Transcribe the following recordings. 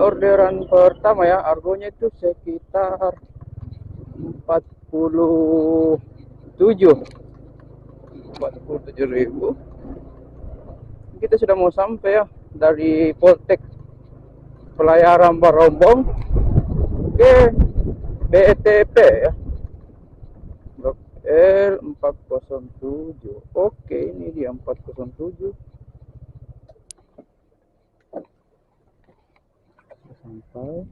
orderan pertama ya, harganya itu sekitar 47.000. Kita sudah mau sampai ya dari Poltek Pelayaran Barombong ke BTP ya, Blok L 407. Oke, ini dia 407. Sampai.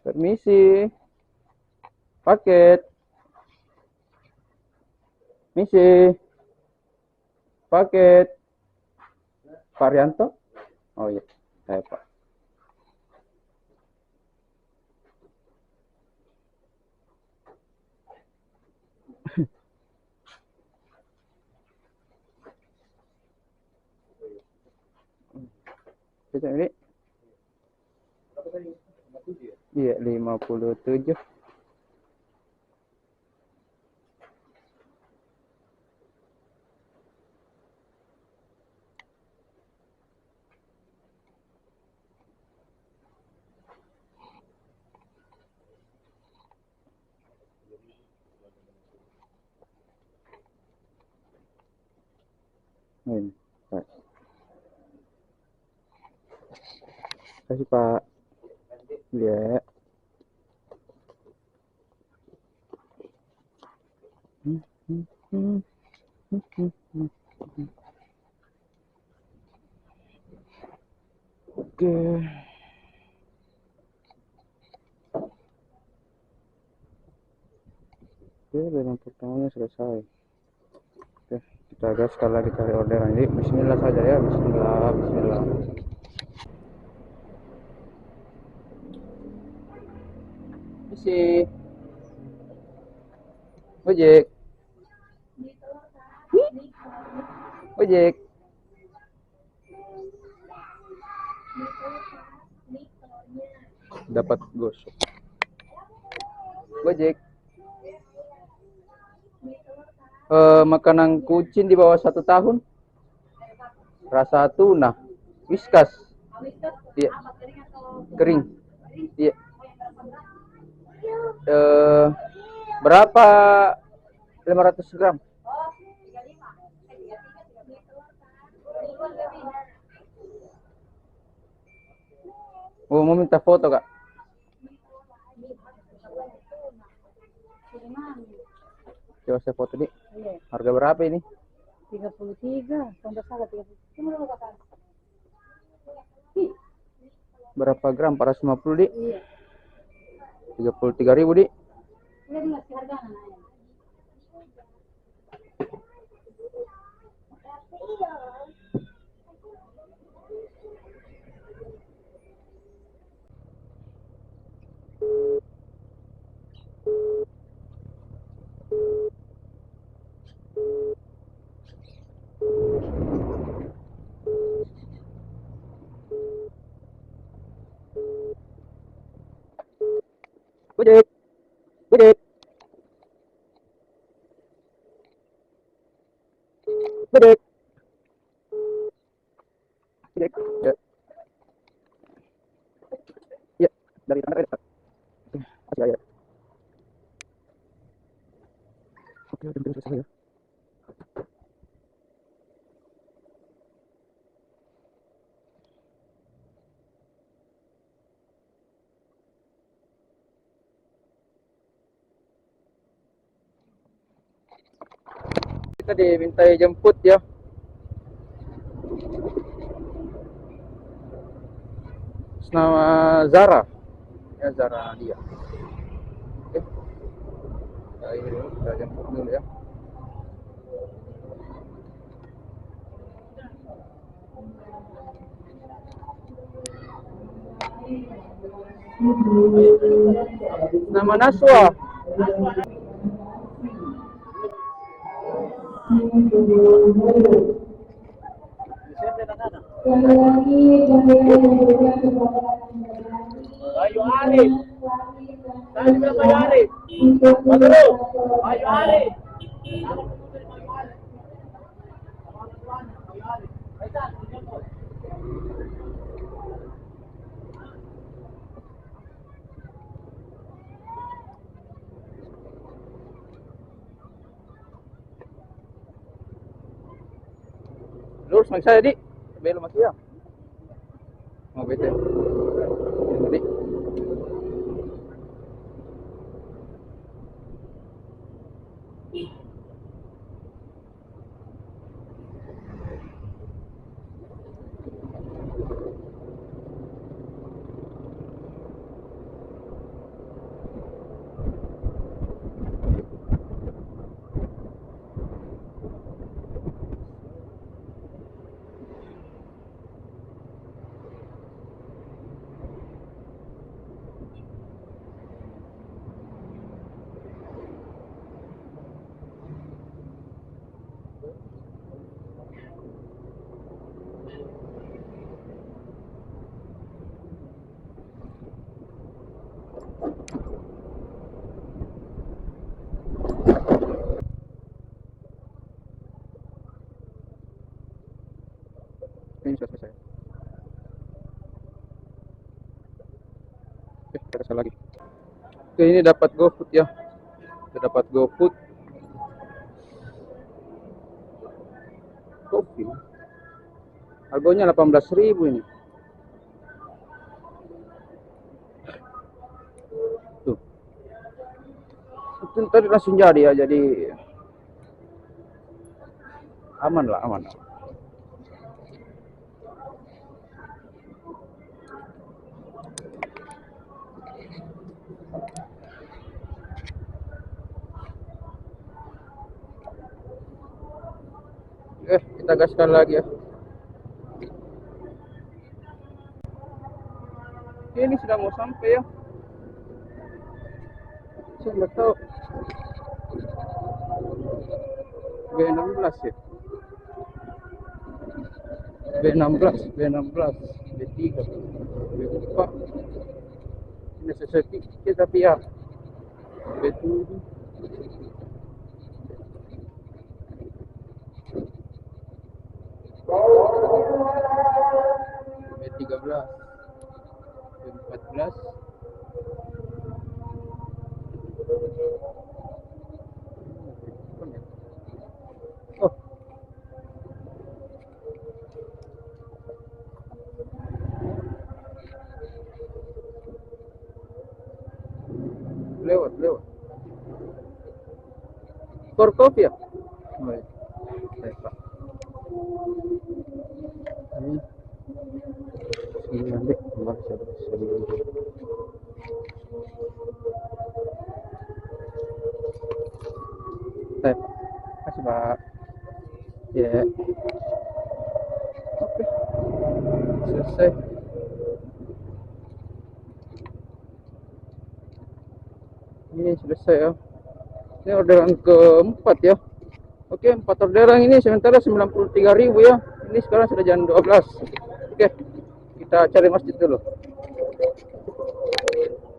Permisi. Paket. Misi. Paket. Pak Rianto? Oh iya, saya Pak. Kita ini. Iya, 57. Ini, Pak. Kasih Pak. Ya. Oke. Oke, barang pertamanya selesai. Oke, kita gas sekali lagi cari orderan. Jadi bismillah saja ya, bismillah, bismillah. Isi. Ojek. Ojek. Dapat gosok. Ojek. Makanan kucing di bawah 1 tahun. Rasa tuna. Whiskas. Iya. Kering. Iya. Berapa 500 gram? Oh, mau minta foto, Kak? Coba saya foto nih. Harga berapa ini? 33. Kalau salah 33. Berapa gram? 450, Dik? Iya. 33.000, Dik. Ini ngasih harga Ojek. Ojek. Ojek. Ojek. Ya. Ya, dari sana ada. Masih ada. Oke, udah selesai ya. Kita dimintai jemput ya. Nama Zara. Ya, Zara dia. Oke. Nah, ini dulu, kita jemput dulu ya. Nama Naswa. Ayo Arif. Saya bilang Ayo Arif. Ayo Arif. Lurus mag saya di. Belok mas ya. Mau bete. Di. Ini sudah selesai. Oke, kita kesal lagi. Oke, ini dapat GoFood ya. Kita dapat GoFood. Kopi. Harganya 18.000 ini. Tuh. Itu tadi langsung jadi ya, jadi aman lah, aman. Kita gaskan lagi ya. Ini sudah mau sampai ya. Saya nggak tahu. B16 ya. B16, B3, B4. Ini sesuai tapi ya. B7. B13, B14, oh lewat for kopi ya. Oh, iya. Baik, Pak. Ini nanti kembali saya Baik, kasih Pak. Ya. Oke. Selesai. Ini selesai ya. Ini orderan keempat ya. Oke, 4 orderan ini sementara 93.000 ya. Ini sekarang sudah jam 12. Oke, kita cari masjid dulu.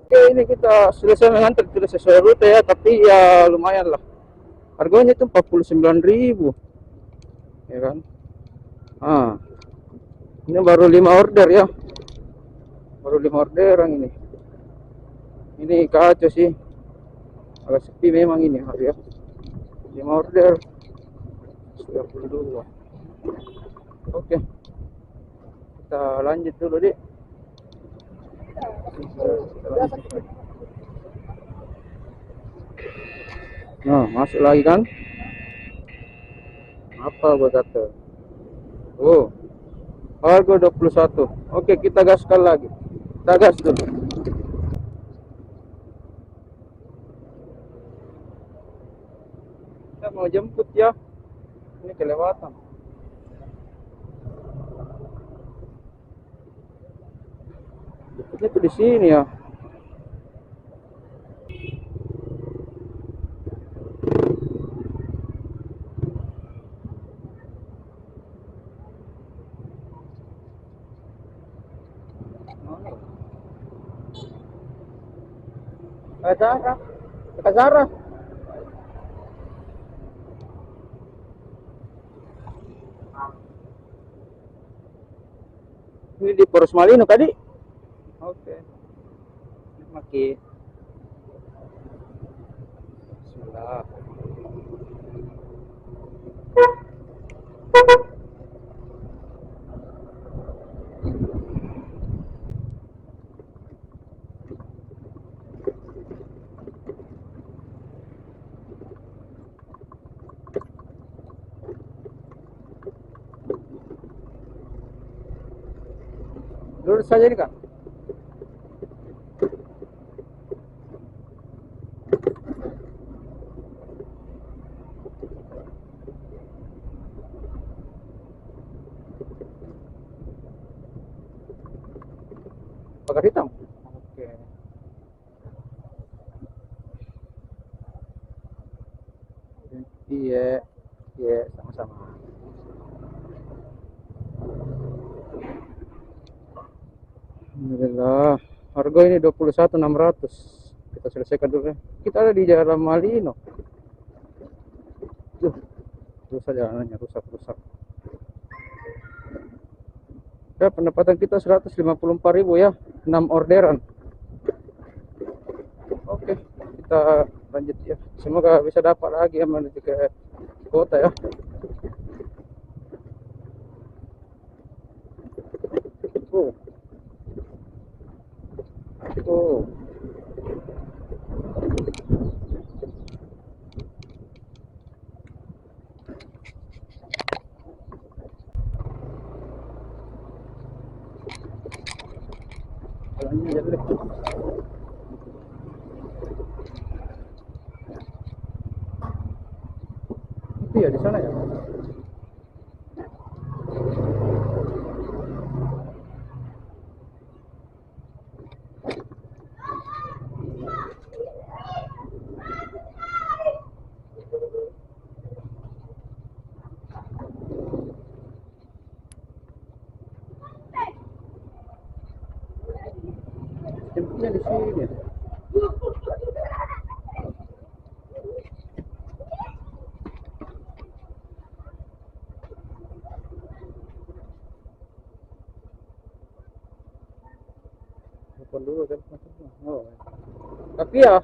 Oke, ini kita selesai mengantar, tidak sesuai rute ya, tapi ya lumayan lah. Harganya itu 49.000. Ya kan? Ini baru 5 order ya. Baru 5 orderan ini. Ini kacau sih. Agak sepi memang ini hari ya. 5 order 92. Oke, kita lanjut dulu deh. Nah, masuk lagi kan? Apa gua kata? Oh, harga 21. Oke, kita gaskan lagi. Kita gas dulu. Kita mau jemput ya. Ini kelewatan. Jemputnya tuh di sini ya. Kak Zara. Ini di Poros Malino tadi. Oke. Maki. Bismillah. Lurus saja nih Kak. Pagar hitam. Oke. Iya, iya sama-sama. Alhamdulillah. Harga ini 21.600. Kita selesaikan dulu ya. Kita ada di Jalan Malino. Rusak jalanannya, rusak. Ya, pendapatan kita 154.000 ya. 6 orderan. Oke, kita lanjut ya. Semoga bisa dapat lagi ya menuju ke kota ya. Oh. Oh. Jalannya jelek. Itu ya di sana ya. Tempatnya di sini. Telepon dulu kan. Oh. Tapi ya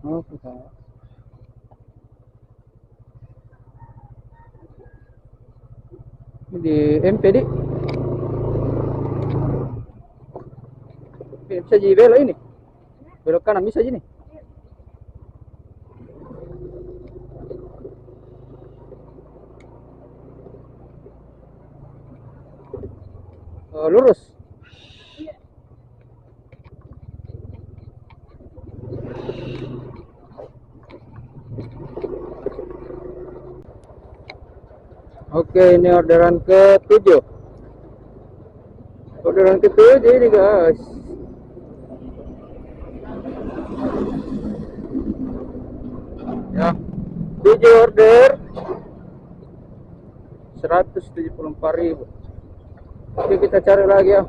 oh, kita. Ini di MPD. Bisa jadi belok ini. Belok kanan bisa jadi nih. Lurus. Oke, ini orderan ke-7. Orderan ke-7 ini guys. Ya, 7 order 174.000. Oke, kita cari lagi ya.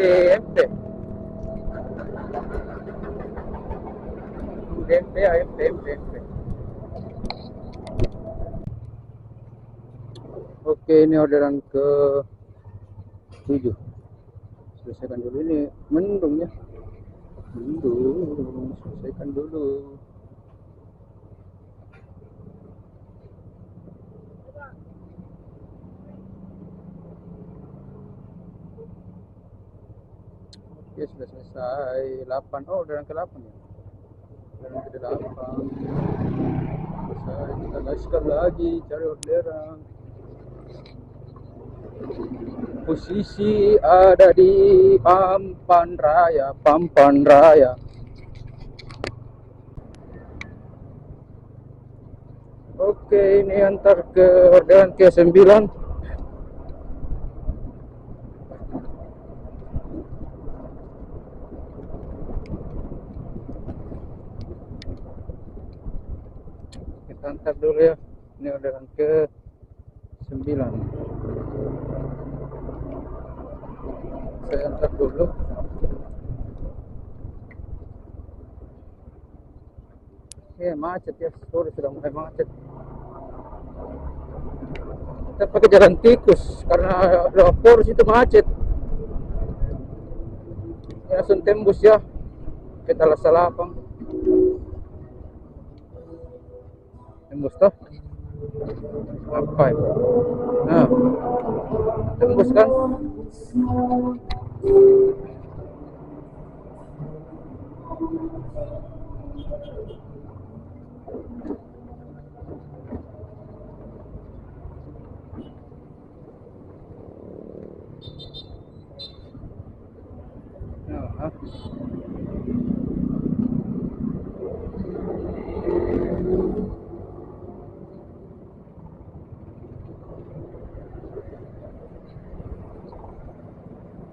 Di MT. Di MT ya, MT. Oke, ini orderan ke-7. Selesaikan dulu ini, mendung ya. Mendung, selesaikan dulu. Oke, sudah selesai. 8. Oh, orderan ke-8 ya. Orderan ke-8. Selesai. Kita gaskan lagi cari orderan. Posisi ada di Pampang Raya. Oke, ini antar ke orderan ke-9. Kita antar dulu ya. Ini orderan ke 9. Saya antar dulu. Macet ya, sore sudah mulai macet. Kita pakai jalan tikus karena Pors itu macet. Ini langsung tembus ya ke Talasalapang. Tembus toh? Apa itu? Nah, tembus kan? Nah,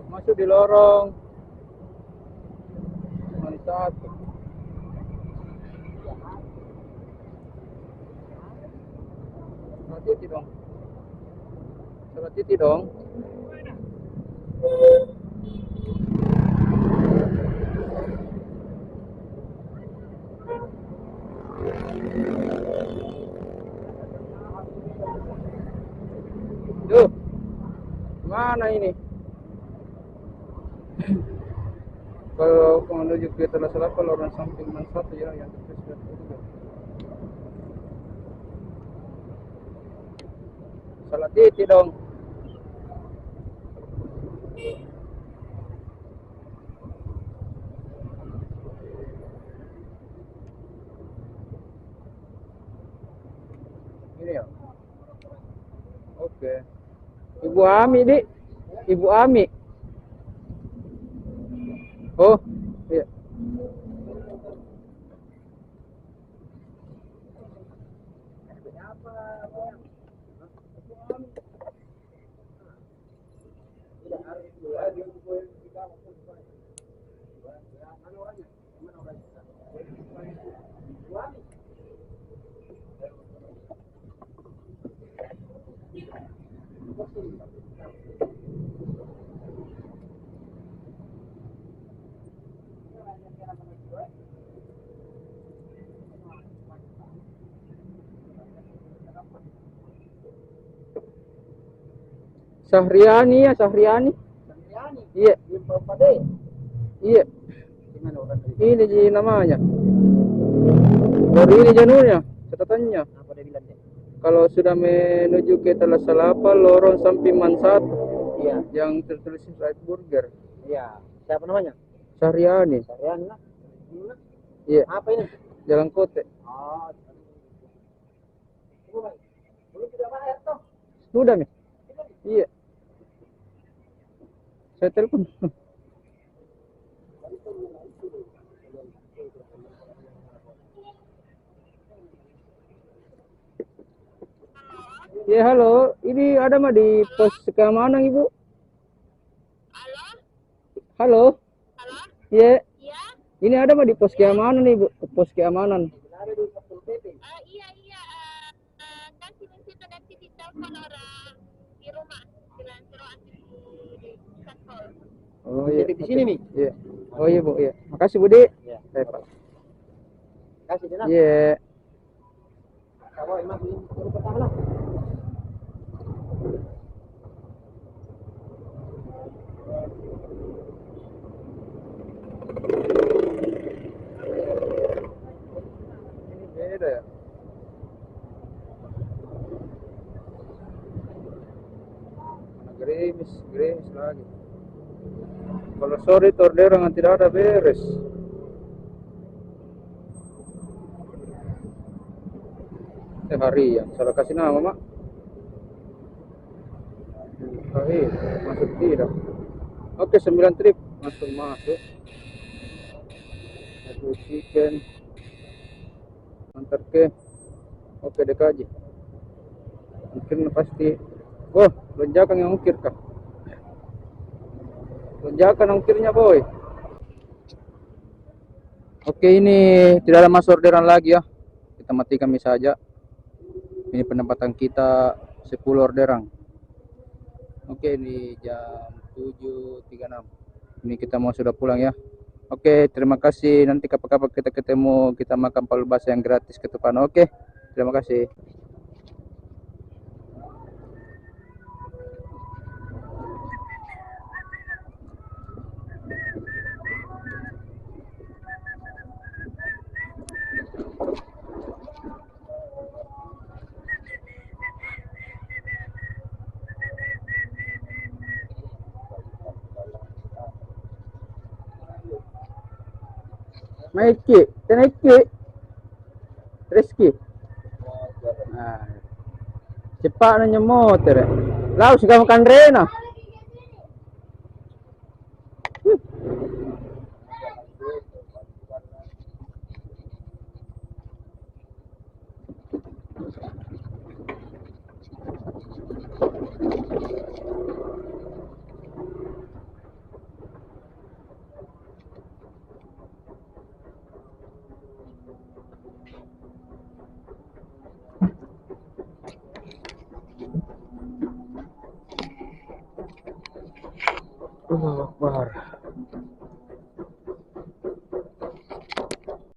masuk di lorong mantap. Hati-hati dong, hati-hati dong. Duh, mana ini? Kalau menuju ke Talasalapa, lorong samping man 1 ya, yang terus salah titik dong. Ini ya. Oke. Ibu Ami, Dik. Ibu Ami. Oh, iya. Sahriani ya, Sahriani. Iya. Iya. Ini jadi namanya. Baru ini jalurnya, catatannya. Apa dia bilang deh? Kalau sudah menuju ke Talasalapa, lorong samping man 1. Iya. Yang tertulis Fried Burger. Iya. Siapa namanya? Sahriani. Sarian lah. Iya. Apa ini? Jalan Kote. Oh. Belum tidak bayar toh? Sudah nih. Iya. Saya telepon. Ya halo, ini ada mah di pos keamanan Ibu. Halo? Halo. Halo? Iya. Iya? Ini ada mah di pos keamanan Ibu, pos keamanan. Iya, iya. Kan sini tadi ditelepon orang di rumah. Bilang suruh antar di kantor. Oh iya. Di sini nih? Iya. Oh iya Bu, iya. Makasih Budi. Iya. Pak. Kasih dia. Iya. Kalau emang ini pertama lah. Ini beda ya. Mana gerimis lagi. Kalau sore itu orderan tidak ada beres. Harian, salah kasih nama mak. Masuk tidak. Oke, 9 trip masuk. Satu chicken. Antar ke. Oke, DKJ. Mungkin pasti. Oh, lonjakan yang ungkir kah? Lonjakan ungkirnya boy. Oke, ini tidak ada masuk orderan lagi ya. Kita matikan saja. Ini penempatan kita 10 orderan. Oke, ini jam 7.36. Ini kita mau sudah pulang ya. Oke, terima kasih. Nanti kapan-kapan kita ketemu, kita makan palu basah yang gratis ke depan. Oke, terima kasih. Maiki, tenaiki, Rizky. Nah, cepat nanya motor. Lau suka makan rena. Allahu Akbar.